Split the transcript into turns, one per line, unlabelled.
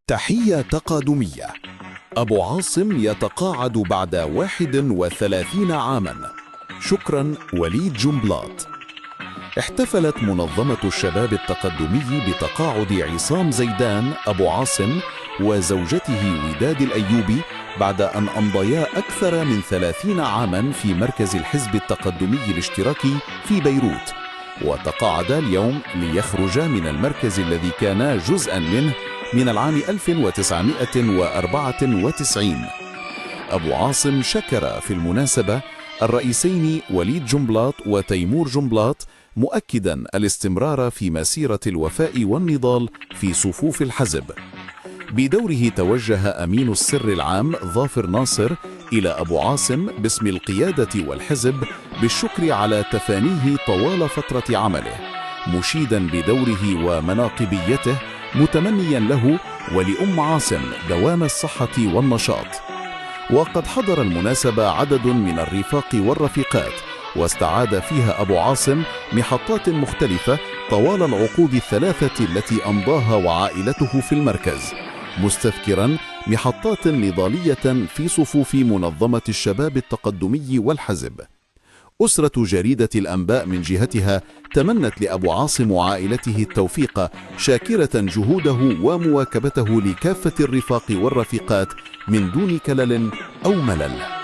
تحية تقادمية. أبو عاصم يتقاعد بعد 31 عاماً. شكراً وليد جنبلاط. احتفلت منظمة الشباب التقدمي بتقاعد عصام زيدان أبو عاصم وزوجته وداد الأيوبي بعد أن أمضيا أكثر من 30 عاماً في مركز الحزب التقدمي الاشتراكي في بيروت، وتقاعدا اليوم ليخرجا من المركز الذي كان جزءاً منه من العام 1994. أبو عاصم شكر في المناسبة الرئيسين وليد جنبلاط وتيمور جنبلاط، مؤكدا الاستمرار في مسيرة الوفاء والنضال في صفوف الحزب. بدوره توجه أمين السر العام ظافر ناصر إلى أبو عاصم باسم القيادة والحزب بالشكر على تفانيه طوال فترة عمله، مشيدا بدوره ومناقبيته، متمنيا له ولأم عاصم دوام الصحة والنشاط. وقد حضر المناسبة عدد من الرفاق والرفيقات، واستعاد فيها أبو عاصم محطات مختلفة طوال العقود الثلاثة التي أمضاها وعائلته في المركز، مستذكرا محطات نضالية في صفوف منظمة الشباب التقدمي والحزب. أسرة جريدة الأنباء من جهتها تمنت لأبو عاصم وعائلته التوفيق، شاكرة جهوده ومواكبته لكافة الرفاق والرفيقات من دون كلل أو ملل.